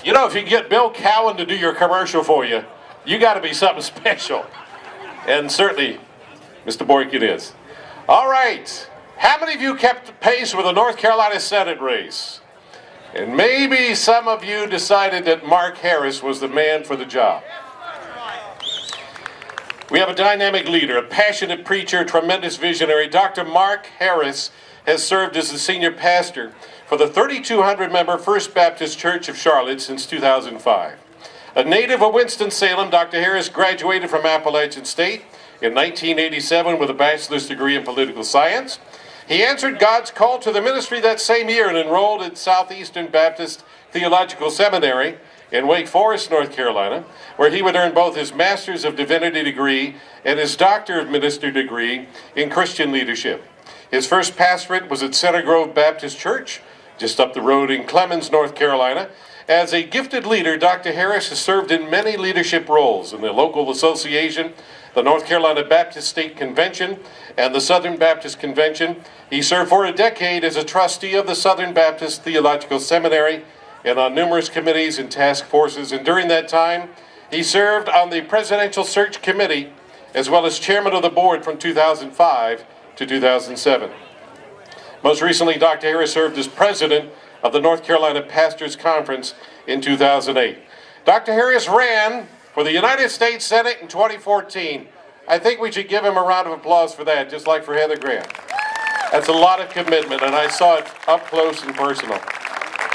You know, if you get Bill Cowan to do your commercial for you, you got to be something special. And certainly, Mr. Boykin is. All right. How many of you kept pace with the North Carolina Senate race? And maybe some of you decided that Mark Harris was the man for the job. We have a dynamic leader, a passionate preacher, tremendous visionary. Dr. Mark Harris has served as the senior pastor for the 3,200-member First Baptist Church of Charlotte since 2005. A native of Winston-Salem, Dr. Harris graduated from Appalachian State in 1987 with a bachelor's degree in political science. He answered God's call to the ministry that same year and enrolled at Southeastern Baptist Theological Seminary in Wake Forest, North Carolina, where he would earn both his Master's of Divinity degree and his Doctor of Ministry degree in Christian leadership. His first pastorate was at Center Grove Baptist Church, just up the road in Clemens, North Carolina. As a gifted leader, Dr. Harris has served in many leadership roles in the local association, the North Carolina Baptist State Convention, and the Southern Baptist Convention. He served for a decade as a trustee of the Southern Baptist Theological Seminary and on numerous committees and task forces. And during that time, he served on the Presidential Search Committee as well as chairman of the board from 2005 to 2007. Most recently, Dr. Harris served as president of the North Carolina Pastors Conference in 2008. Dr. Harris ran for the United States Senate in 2014. I think we should give him a round of applause for that, just like for Heather Graham. That's a lot of commitment, and I saw it up close and personal.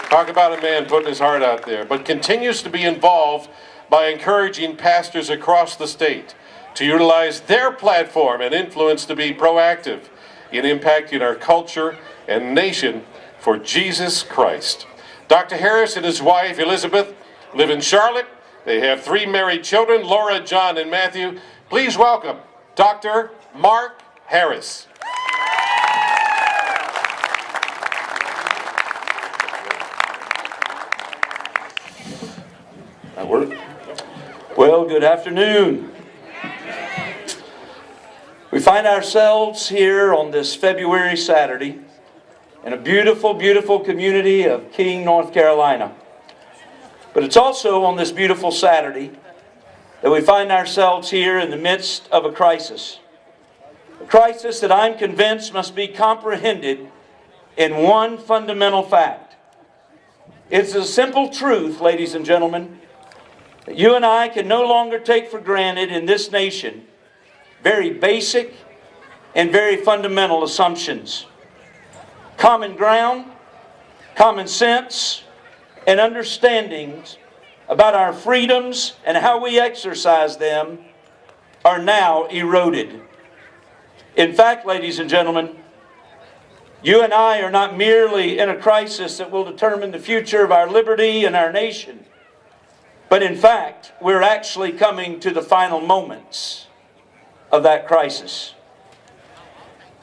Talk about a man putting his heart out there, but continues to be involved by encouraging pastors across the state to utilize their platform and influence to be proactive in impacting our culture and nation for Jesus Christ. Dr. Harris and his wife, Elizabeth, live in Charlotte. They have 3 married children, Laura, John, and Matthew. Please welcome Dr. Mark Harris. That work? Well, good afternoon. We find ourselves here on this February Saturday in a beautiful, beautiful community of King, North Carolina. But it's also on this beautiful Saturday that we find ourselves here in the midst of a crisis. A crisis that I'm convinced must be comprehended in one fundamental fact. It's a simple truth, ladies and gentlemen, that you and I can no longer take for granted in this nation very basic and very fundamental assumptions. Common ground, common sense, and understandings about our freedoms and how we exercise them are now eroded. In fact, ladies and gentlemen, you and I are not merely in a crisis that will determine the future of our liberty and our nation, but in fact, we're actually coming to the final moments of that crisis.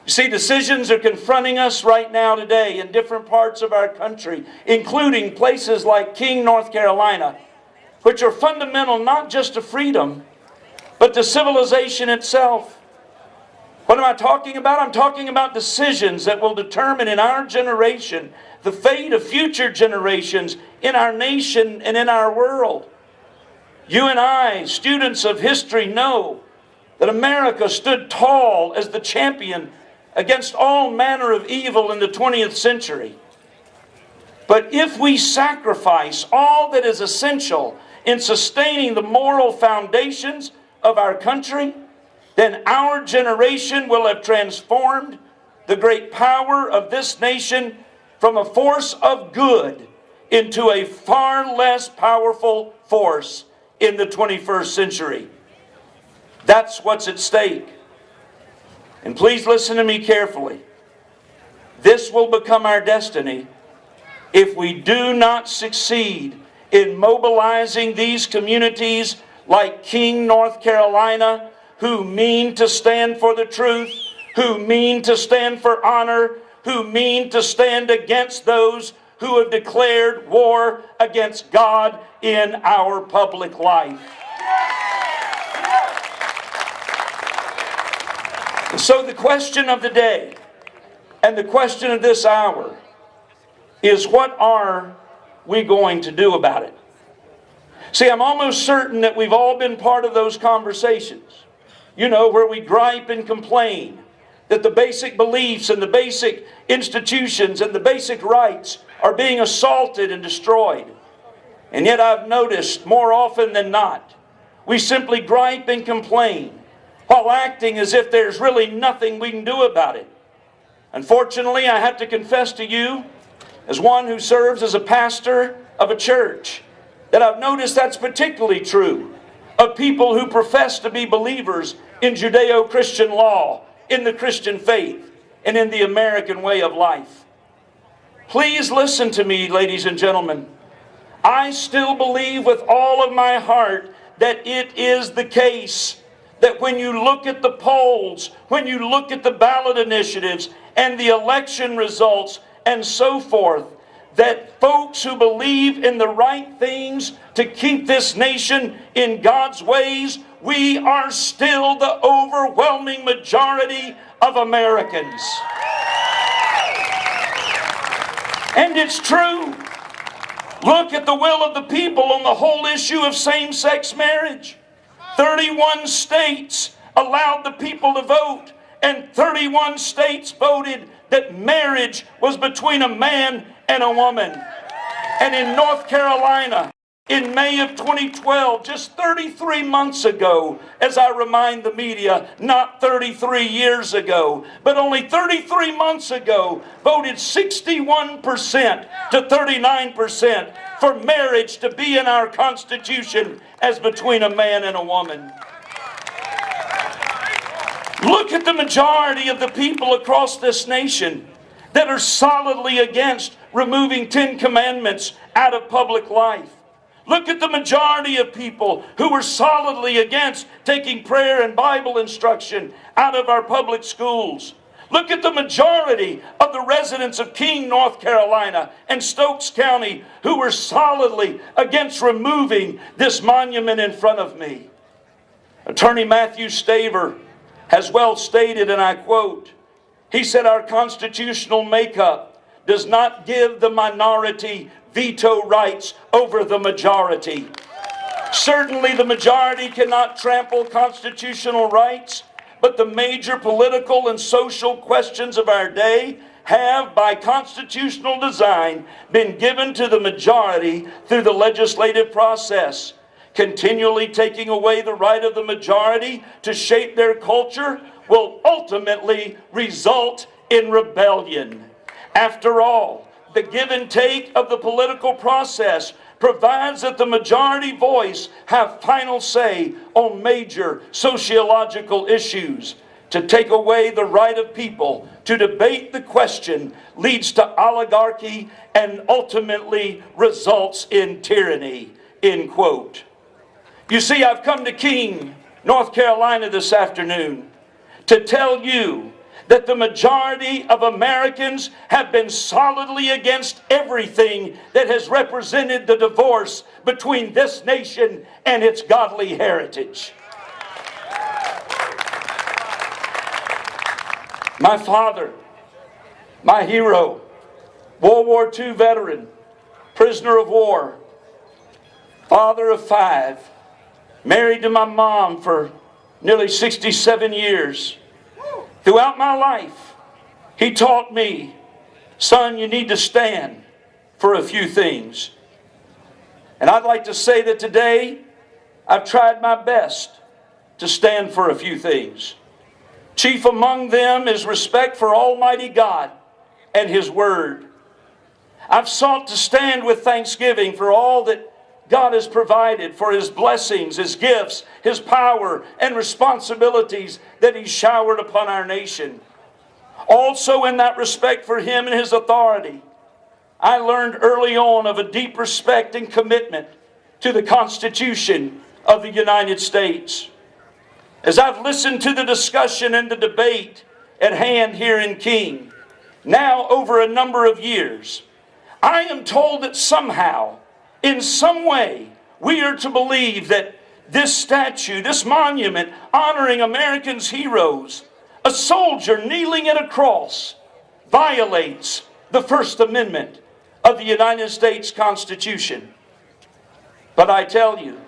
You see, decisions are confronting us right now today in different parts of our country, including places like King, North Carolina, which are fundamental not just to freedom, but to civilization itself. What am I talking about? I'm talking about decisions that will determine in our generation the fate of future generations in our nation and in our world. You and I, students of history, know that America stood tall as the champion against all manner of evil in the 20th century. But if we sacrifice all that is essential in sustaining the moral foundations of our country, then our generation will have transformed the great power of this nation from a force of good into a far less powerful force in the 21st century. That's what's at stake. And please listen to me carefully. This will become our destiny if we do not succeed in mobilizing these communities like King, North Carolina, who mean to stand for the truth, who mean to stand for honor, who mean to stand against those who have declared war against God in our public life. So the question of the day and the question of this hour is, what are we going to do about it? See, I'm almost certain that we've all been part of those conversations. You know, where we gripe and complain that the basic beliefs and the basic institutions and the basic rights are being assaulted and destroyed. And yet I've noticed more often than not, we simply gripe and complain while acting as if there's really nothing we can do about it. Unfortunately, I have to confess to you, as one who serves as a pastor of a church, that I've noticed that's particularly true of people who profess to be believers in Judeo-Christian law, in the Christian faith, and in the American way of life. Please listen to me, ladies and gentlemen. I still believe with all of my heart that it is the case that when you look at the polls, when you look at the ballot initiatives and the election results and so forth, that folks who believe in the right things to keep this nation in God's ways, we are still the overwhelming majority of Americans. And it's true. Look at the will of the people on the whole issue of same-sex marriage. 31 states allowed the people to vote, and 31 states voted that marriage was between a man and a woman. And in North Carolina, in May of 2012, just 33 months ago, as I remind the media, not 33 years ago, but only 33 months ago, voted 61% to 39% for marriage to be in our Constitution as between a man and a woman. Look at the majority of the people across this nation that are solidly against removing 10 commandments out of public life. Look at the majority of people who are solidly against taking prayer and Bible instruction out of our public schools. Look at the majority of the residents of King, North Carolina and Stokes County who were solidly against removing this monument in front of me. Attorney Matthew Staver has well stated, and I quote, he said, "Our constitutional makeup does not give the minority veto rights over the majority. Certainly the majority cannot trample constitutional rights, but the major political and social questions of our day have, by constitutional design, been given to the majority through the legislative process. Continually taking away the right of the majority to shape their culture will ultimately result in rebellion. After all, the give and take of the political process provides that the majority voice have final say on major sociological issues. To take away the right of people to debate the question leads to oligarchy and ultimately results in tyranny." End quote. You see, I've come to King, North Carolina this afternoon to tell you that the majority of Americans have been solidly against everything that has represented the divorce between this nation and its godly heritage. My father, my hero, World War II veteran, prisoner of war, father of 5, married to my mom for nearly 67 years. Throughout my life, he taught me, son, you need to stand for a few things. And I'd like to say that today, I've tried my best to stand for a few things. Chief among them is respect for Almighty God and His Word. I've sought to stand with thanksgiving for all that God has provided, for His blessings, His gifts, His power, and responsibilities that He's showered upon our nation. Also, in that respect for Him and His authority, I learned early on of a deep respect and commitment to the Constitution of the United States. As I've listened to the discussion and the debate at hand here in King, now over a number of years, I am told that somehow, in some way, we are to believe that this statue, this monument honoring Americans' heroes, a soldier kneeling at a cross, violates the First Amendment of the United States Constitution. But I tell you,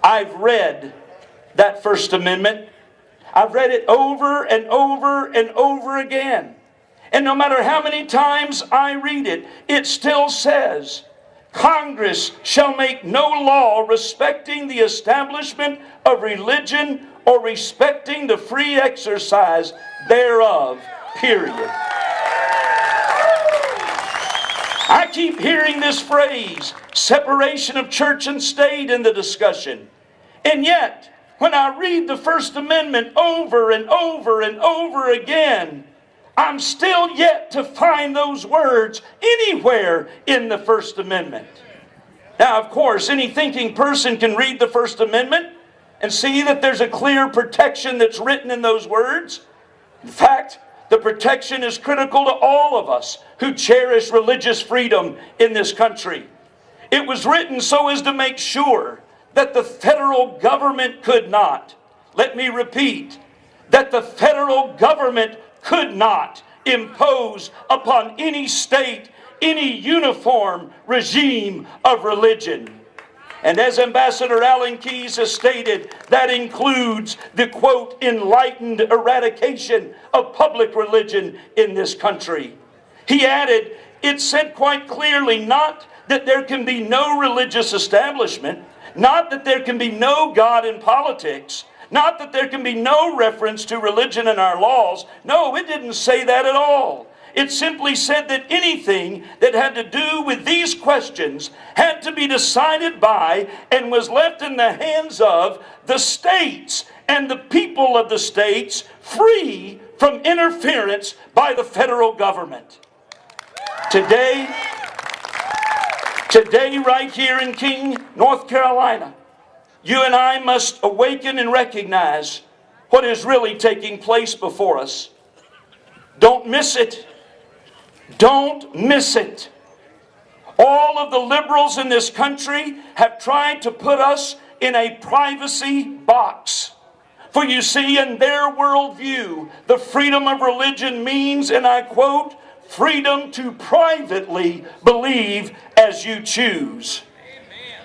I've read that First Amendment. I've read it over and over and over again. And no matter how many times I read it, it still says, Congress shall make no law respecting the establishment of religion or respecting the free exercise thereof, period. I keep hearing this phrase, separation of church and state, in the discussion. And yet, when I read the First Amendment over and over and over again, I'm still yet to find those words anywhere in the First Amendment. Now, of course, any thinking person can read the First Amendment and see that there's a clear protection that's written in those words. In fact, the protection is critical to all of us who cherish religious freedom in this country. It was written so as to make sure that the federal government could not, let me repeat, that the federal government could not impose upon any state any uniform regime of religion. And as Ambassador Alan Keyes has stated, that includes the, quote, enlightened eradication of public religion in this country. He added, it said quite clearly not that there can be no religious establishment, not that there can be no God in politics, not that there can be no reference to religion in our laws. No, it didn't say that at all. It simply said that anything that had to do with these questions had to be decided by and was left in the hands of the states and the people of the states, free from interference by the federal government. Today, right here in King, North Carolina, you and I must awaken and recognize what is really taking place before us. Don't miss it. Don't miss it. All of the liberals in this country have tried to put us in a privacy box. For you see, in their worldview, the freedom of religion means, and I quote, freedom to privately believe as you choose.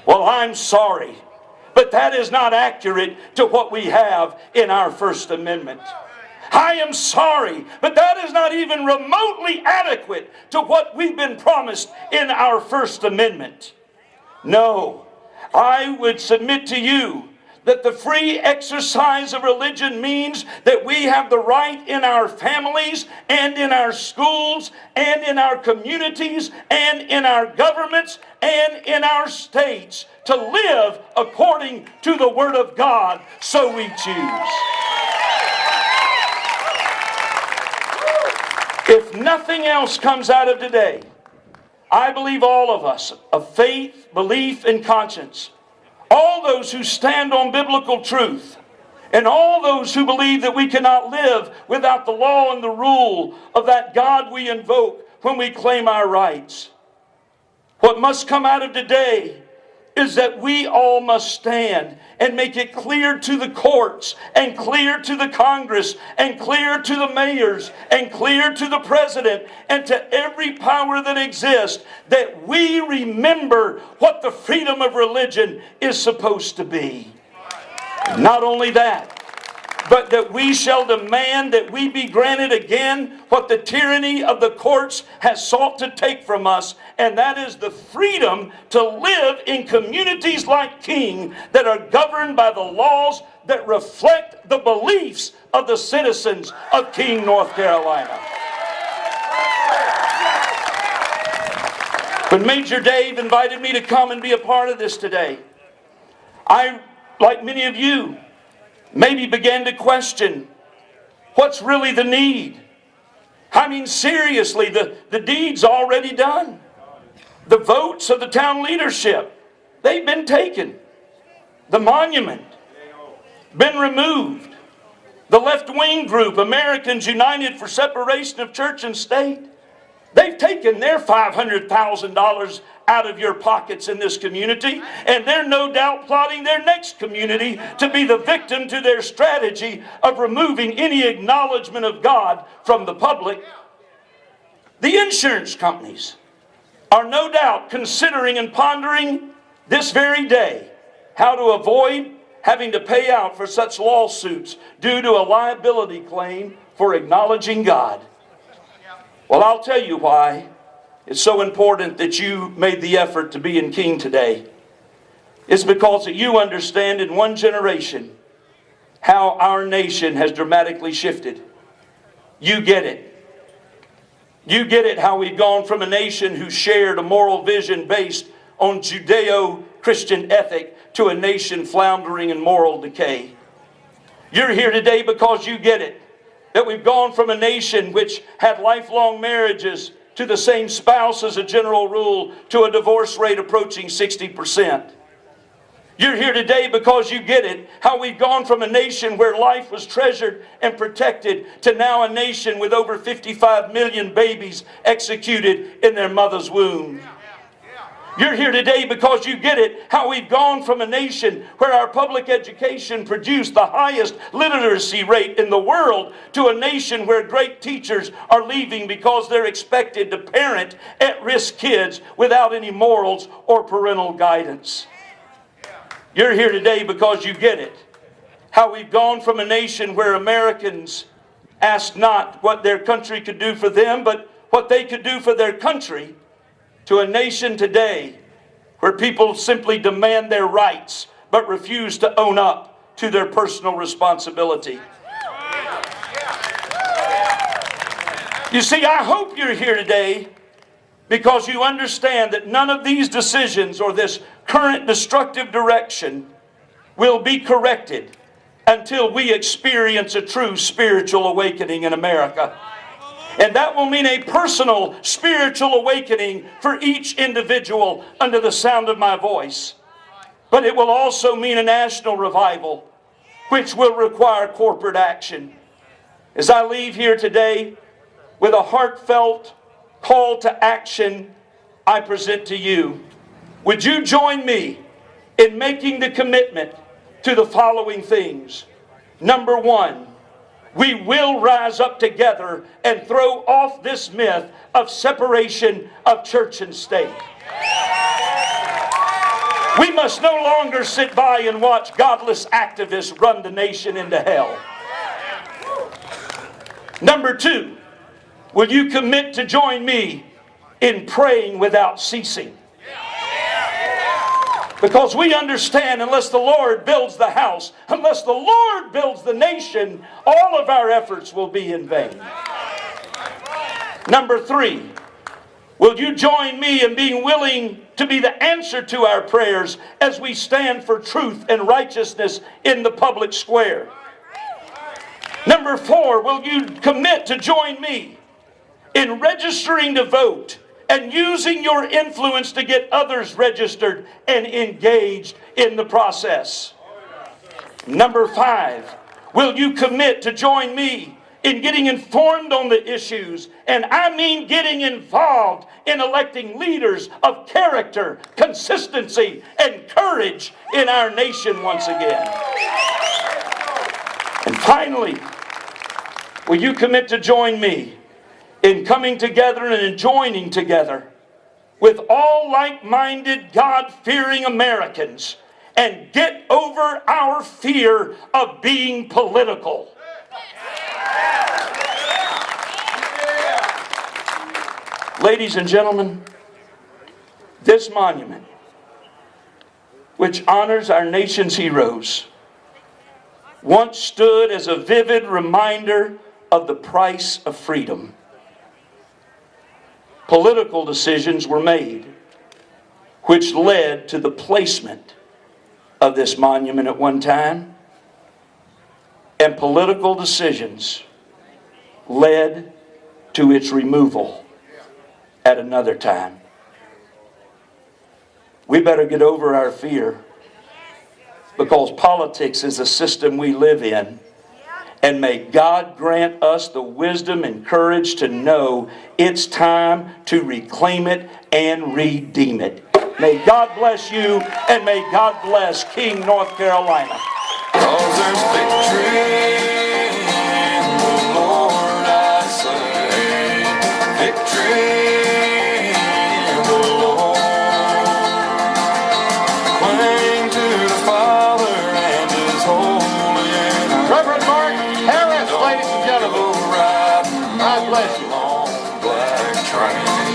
Well, I'm sorry, but that is not accurate to what we have in our First Amendment. I am sorry, but that is not even remotely adequate to what we've been promised in our First Amendment. No, I would submit to you that the free exercise of religion means that we have the right in our families and in our schools and in our communities and in our governments and in our states to live according to the Word of God, so we choose. If nothing else comes out of today, I believe all of us of faith, belief, and conscience, all those who stand on biblical truth, and all those who believe that we cannot live without the law and the rule of that God we invoke when we claim our rights. What must come out of today is that we all must stand and make it clear to the courts and clear to the Congress and clear to the mayors and clear to the president and to every power that exists that we remember what the freedom of religion is supposed to be. Not only that, but that we shall demand that we be granted again what the tyranny of the courts has sought to take from us, and that is the freedom to live in communities like King that are governed by the laws that reflect the beliefs of the citizens of King, North Carolina. When Major Dave invited me to come and be a part of this today, I, like many of you, maybe began to question what's really the need. I mean, seriously, the deed's already done. The votes of the town leadership, they've been taken. The monument, been removed. The left-wing group, Americans United for Separation of Church and State, they've taken their $500,000 out of your pockets in this community, and they're no doubt plotting their next community to be the victim to their strategy of removing any acknowledgement of God from the public. The insurance companies are no doubt considering and pondering this very day how to avoid having to pay out for such lawsuits due to a liability claim for acknowledging God. Well, I'll tell you why it's so important that you made the effort to be in King today. It's because that you understand in one generation how our nation has dramatically shifted. You get it. You get it, how we've gone from a nation who shared a moral vision based on Judeo-Christian ethic to a nation floundering in moral decay. You're here today because you get it, that we've gone from a nation which had lifelong marriages to the same spouse as a general rule to a divorce rate approaching 60%. You're here today because you get it, how we've gone from a nation where life was treasured and protected to now a nation with over 55 million babies executed in their mother's womb. You're here today because you get it, how we've gone from a nation where our public education produced the highest literacy rate in the world to a nation where great teachers are leaving because they're expected to parent at-risk kids without any morals or parental guidance. You're here today because you get it, how we've gone from a nation where Americans asked not what their country could do for them, but what they could do for their country, to a nation today where people simply demand their rights but refuse to own up to their personal responsibility. You see, I hope you're here today because you understand that none of these decisions or this current destructive direction will be corrected until we experience a true spiritual awakening in America. And that will mean a personal spiritual awakening for each individual under the sound of my voice. But it will also mean a national revival, which will require corporate action. As I leave here today with a heartfelt call to action, I present to you, would you join me in making the commitment to the following things? Number one, we will rise up together and throw off this myth of separation of church and state. We must no longer sit by and watch godless activists run the nation into hell. Number two, will you commit to join me in praying without ceasing? Because we understand unless the Lord builds the house, unless the Lord builds the nation, all of our efforts will be in vain. Number three, will you join me in being willing to be the answer to our prayers as we stand for truth and righteousness in the public square? Number four, will you commit to join me in registering to vote and using your influence to get others registered and engaged in the process? Number five, will you commit to join me in getting informed on the issues, and I mean getting involved in electing leaders of character, consistency, and courage in our nation once again? And finally, will you commit to join me in coming together and in joining together with all like-minded, God-fearing Americans and get over our fear of being political? Ladies and gentlemen, this monument, which honors our nation's heroes, once stood as a vivid reminder of the price of freedom. Political decisions were made which led to the placement of this monument at one time, and political decisions led to its removal at another time. We better get over our fear, because politics is a system we live in. And may God grant us the wisdom and courage to know it's time to reclaim it and redeem it. May God bless you, and may God bless King, North Carolina. 'Cause there's victory in the Lord, I say. Victory in the Lord. God bless you. Long black train.